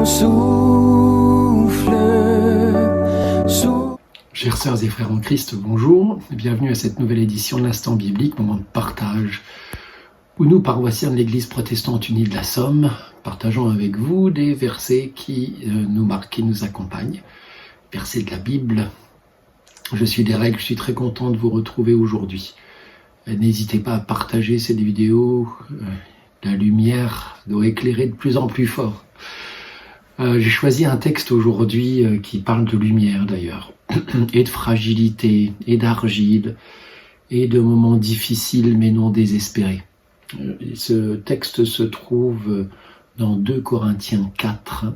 Chères sœurs et frères en Christ, bonjour, bienvenue à cette nouvelle édition de l'Instant Biblique, moment de partage, où nous, paroissiens de l'Église protestante unie de la Somme, partageons avec vous des versets qui nous marquent, qui nous accompagnent, versets de la Bible. Je suis Derek, je suis très content de vous retrouver aujourd'hui. N'hésitez pas à partager cette vidéo, la lumière doit éclairer de plus en plus fort. J'ai choisi un texte aujourd'hui qui parle de lumière d'ailleurs, et de fragilité, et d'argile, et de moments difficiles mais non désespérés. Ce texte se trouve dans 2 Corinthiens 4,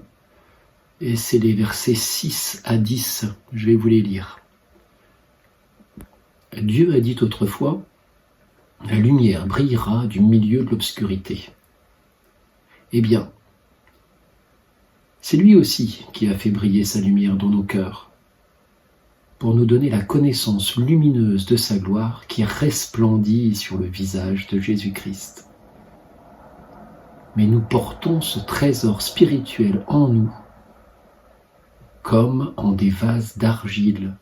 et c'est les versets 6 à 10, je vais vous les lire. Dieu a dit autrefois, « La lumière brillera du milieu de l'obscurité. » Eh bien, c'est lui aussi qui a fait briller sa lumière dans nos cœurs, pour nous donner la connaissance lumineuse de sa gloire qui resplendit sur le visage de Jésus-Christ. Mais nous portons ce trésor spirituel en nous, comme en des vases d'argile,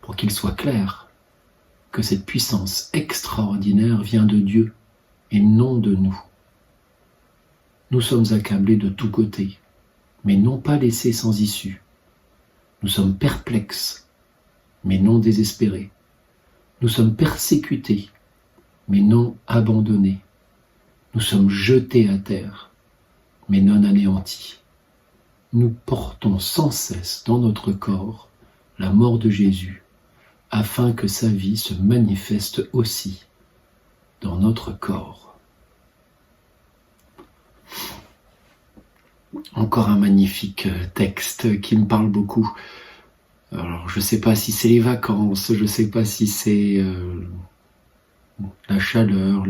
pour qu'il soit clair que cette puissance extraordinaire vient de Dieu et non de nous. Nous sommes accablés de tous côtés, mais non pas laissés sans issue. Nous sommes perplexes, mais non désespérés. Nous sommes persécutés, mais non abandonnés. Nous sommes jetés à terre, mais non anéantis. Nous portons sans cesse dans notre corps la mort de Jésus, afin que sa vie se manifeste aussi dans notre corps. Encore un magnifique texte qui me parle beaucoup. Alors, je ne sais pas si c'est les vacances, je ne sais pas si c'est la chaleur,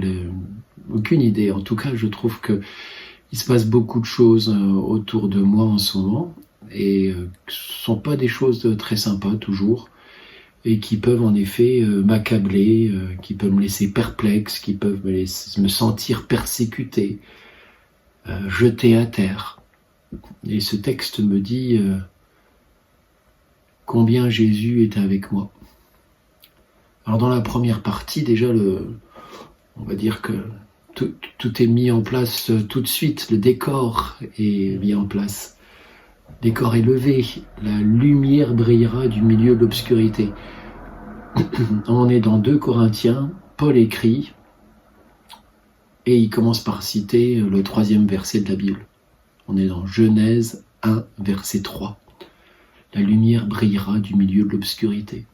aucune idée. En tout cas, je trouve qu'il se passe beaucoup de choses autour de moi en ce moment, et ce ne sont pas des choses très sympas toujours, et qui peuvent en effet m'accabler, qui peuvent me laisser perplexe, qui peuvent me sentir persécuté, jeté à terre. Et ce texte me dit combien Jésus est avec moi. Alors dans la première partie, déjà, on va dire que tout est mis en place tout de suite, le décor est mis en place. Le décor est levé, la lumière brillera du milieu de l'obscurité. On est dans 2 Corinthiens, Paul écrit, et il commence par citer le 3e verset de la Bible. On est dans Genèse 1, verset 3. La lumière brillera du milieu de l'obscurité.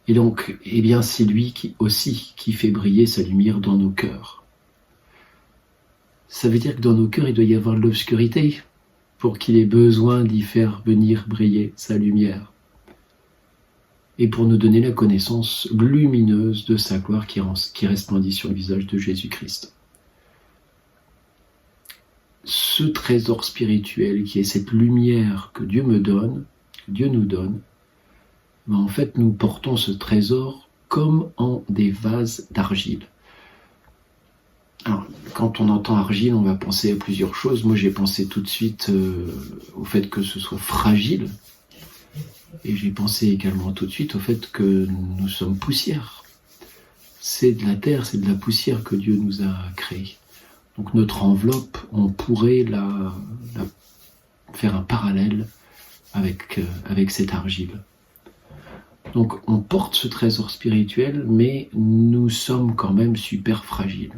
Et donc, eh bien, c'est lui qui fait briller sa lumière dans nos cœurs. Ça veut dire que dans nos cœurs, il doit y avoir de l'obscurité pour qu'il ait besoin d'y faire venir briller sa lumière. Et pour nous donner la connaissance lumineuse de sa gloire qui resplendit sur le visage de Jésus-Christ. Ce trésor spirituel qui est cette lumière que Dieu me donne, que Dieu nous donne, ben en fait nous portons ce trésor comme en des vases d'argile. Alors, quand on entend argile, on va penser à plusieurs choses. Moi j'ai pensé tout de suite au fait que ce soit fragile, et j'ai pensé également tout de suite au fait que nous sommes poussière. C'est de la terre, c'est de la poussière que Dieu nous a créée. Donc notre enveloppe, on pourrait faire un parallèle avec cette argile. Donc on porte ce trésor spirituel, mais nous sommes quand même super fragiles.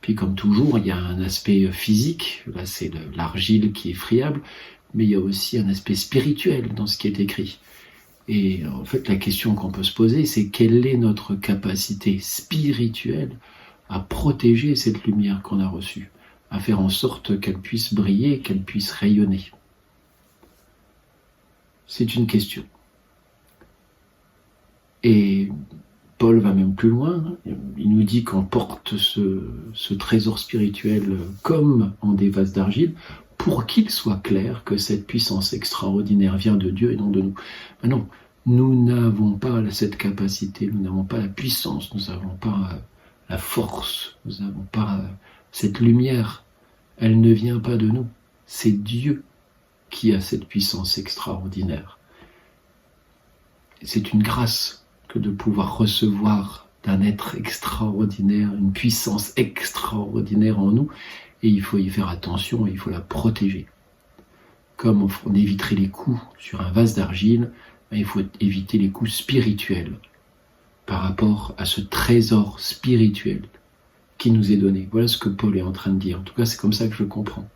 Puis comme toujours, il y a un aspect physique, là c'est l'argile qui est friable, mais il y a aussi un aspect spirituel dans ce qui est écrit. Et en fait la question qu'on peut se poser, c'est quelle est notre capacité spirituelle à protéger cette lumière qu'on a reçue, à faire en sorte qu'elle puisse briller, qu'elle puisse rayonner. C'est une question. Et Paul va même plus loin, il nous dit qu'on porte ce trésor spirituel comme en des vases d'argile, pour qu'il soit clair que cette puissance extraordinaire vient de Dieu et non de nous. Mais non, nous n'avons pas cette capacité, nous n'avons pas la puissance, nous n'avons pas la force, nous n'avons pas cette lumière Elle ne vient pas de nous. C'est Dieu qui a cette puissance extraordinaire. C'est une grâce que de pouvoir recevoir d'un être extraordinaire, une puissance extraordinaire en nous, et il faut y faire attention, il faut la protéger. Comme on éviterait les coups sur un vase d'argile, il faut éviter les coups spirituels par rapport à ce trésor spirituel qui nous est donné. Voilà ce que Paul est en train de dire. En tout cas, c'est comme ça que je le comprends.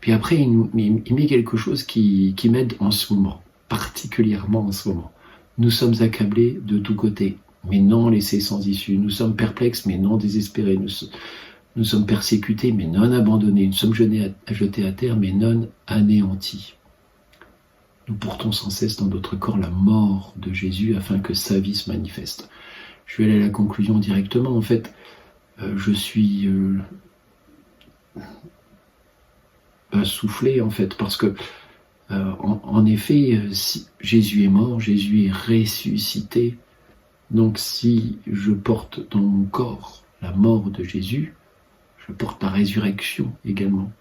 Puis après, il met quelque chose qui m'aide en ce moment, particulièrement en ce moment. Nous sommes accablés de tous côtés, mais non laissés sans issue. Nous sommes perplexes, mais non désespérés. Nous sommes persécutés, mais non abandonnés. Nous sommes jetés à terre, mais non anéantis. Nous portons sans cesse dans notre corps la mort de Jésus afin que sa vie se manifeste. Je vais aller à la conclusion directement. En fait, je suis soufflé, en fait, parce que, en effet, si Jésus est mort, Jésus est ressuscité. Donc, si je porte dans mon corps la mort de Jésus, je porte la résurrection également.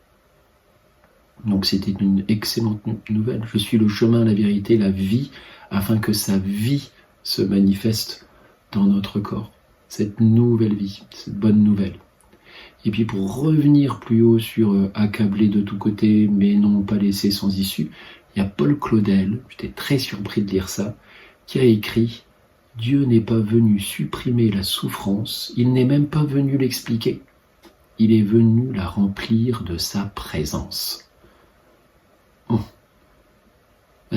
Donc c'était une excellente nouvelle. Je suis le chemin, la vérité, la vie, afin que sa vie se manifeste dans notre corps. Cette nouvelle vie, cette bonne nouvelle. Et puis pour revenir plus haut sur accablé de tous côtés, mais non pas laissé sans issue, il y a Paul Claudel, j'étais très surpris de lire ça, qui a écrit « Dieu n'est pas venu supprimer la souffrance, il n'est même pas venu l'expliquer. Il est venu la remplir de sa présence. »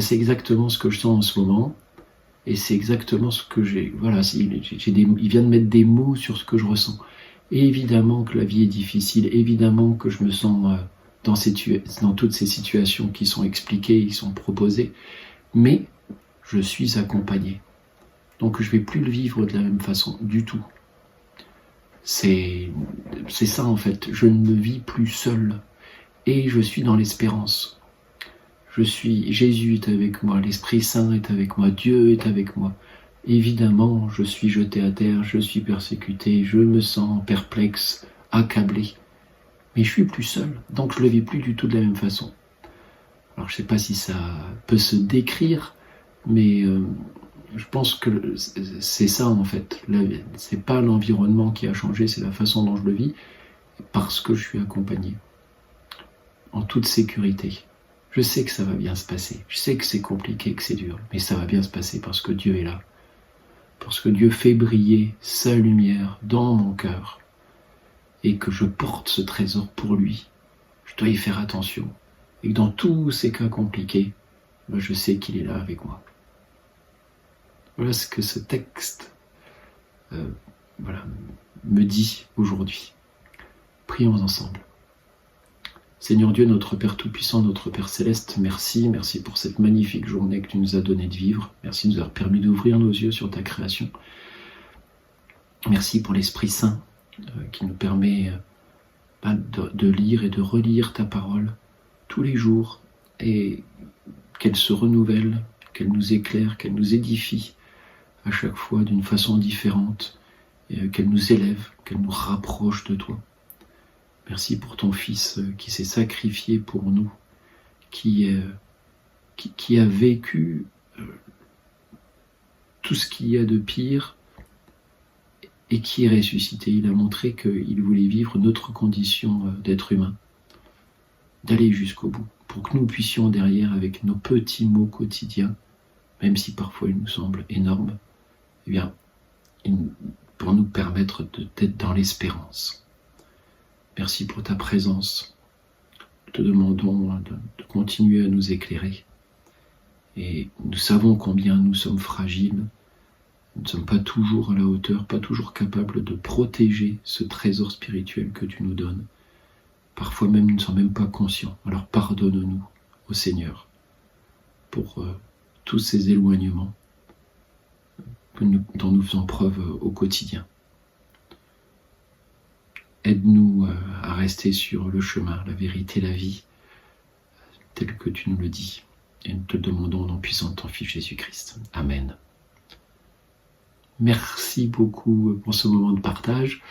C'est exactement ce que je sens en ce moment, et c'est exactement ce que j'ai. Voilà, il vient de mettre des mots sur ce que je ressens. Et évidemment que la vie est difficile, évidemment que je me sens dans toutes ces situations qui sont expliquées, qui sont proposées, mais je suis accompagné. Donc je ne vais plus le vivre de la même façon, du tout. C'est ça en fait, je ne me vis plus seul, et je suis dans l'espérance. Jésus est avec moi, l'Esprit Saint est avec moi, Dieu est avec moi. Évidemment, je suis jeté à terre, je suis persécuté, je me sens perplexe, accablé. Mais je suis plus seul, donc je ne le vis plus du tout de la même façon. Alors je ne sais pas si ça peut se décrire, mais je pense que c'est ça en fait. C'est pas l'environnement qui a changé, c'est la façon dont je le vis, parce que je suis accompagné, en toute sécurité. Je sais que ça va bien se passer, je sais que c'est compliqué, que c'est dur, mais ça va bien se passer parce que Dieu est là. Parce que Dieu fait briller sa lumière dans mon cœur et que je porte ce trésor pour lui. Je dois y faire attention. Et que dans tous ces cas compliqués, je sais qu'il est là avec moi. Voilà ce que ce texte me dit aujourd'hui. Prions ensemble. Seigneur Dieu, notre Père Tout-Puissant, notre Père Céleste, merci pour cette magnifique journée que tu nous as donné de vivre. Merci de nous avoir permis d'ouvrir nos yeux sur ta création. Merci pour l'Esprit Saint qui nous permet de lire et de relire ta parole tous les jours et qu'elle se renouvelle, qu'elle nous éclaire, qu'elle nous édifie à chaque fois d'une façon différente, et qu'elle nous élève, qu'elle nous rapproche de toi. Merci pour ton Fils qui s'est sacrifié pour nous, qui a vécu tout ce qu'il y a de pire et qui est ressuscité. Il a montré qu'il voulait vivre notre condition d'être humain, d'aller jusqu'au bout, pour que nous puissions derrière, avec nos petits mots quotidiens, même si parfois ils nous semblent énormes, eh bien, pour nous permettre d'être dans l'espérance. Merci pour ta présence. Nous te demandons de continuer à nous éclairer. Et nous savons combien nous sommes fragiles. Nous ne sommes pas toujours à la hauteur, pas toujours capables de protéger ce trésor spirituel que tu nous donnes. Parfois même, nous ne sommes même pas conscients. Alors pardonne-nous, ô Seigneur, pour tous ces éloignements dont nous faisons preuve au quotidien. Aide-nous à rester sur le chemin, la vérité, la vie, tel que tu nous le dis. Et nous te demandons au nom puissant de ton Fils Jésus-Christ. Amen. Merci beaucoup pour ce moment de partage.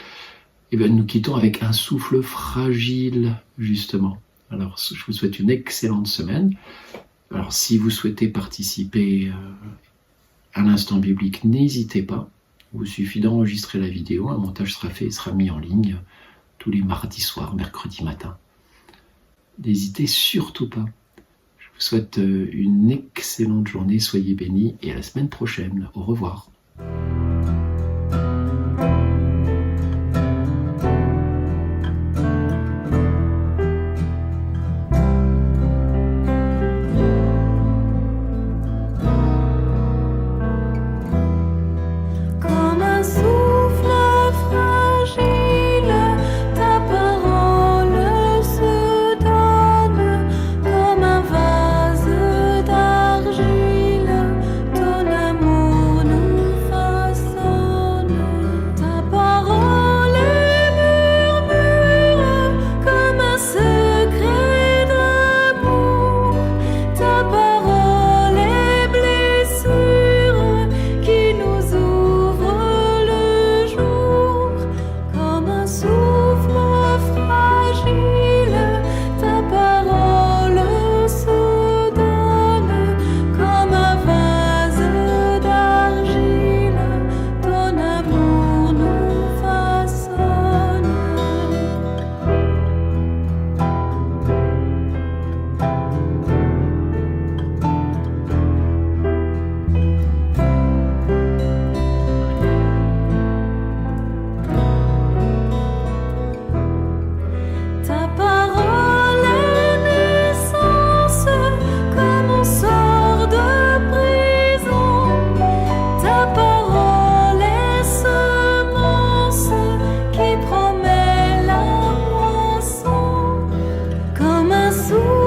Et bien, nous quittons avec un souffle fragile, justement. Alors, je vous souhaite une excellente semaine. Alors, si vous souhaitez participer à l'instant biblique, n'hésitez pas. Il vous suffit d'enregistrer la vidéo. Un montage sera fait et sera mis en ligne tous les mardis soirs, mercredi matin. N'hésitez surtout pas. Je vous souhaite une excellente journée. Soyez bénis et à la semaine prochaine. Au revoir. Comme un souffle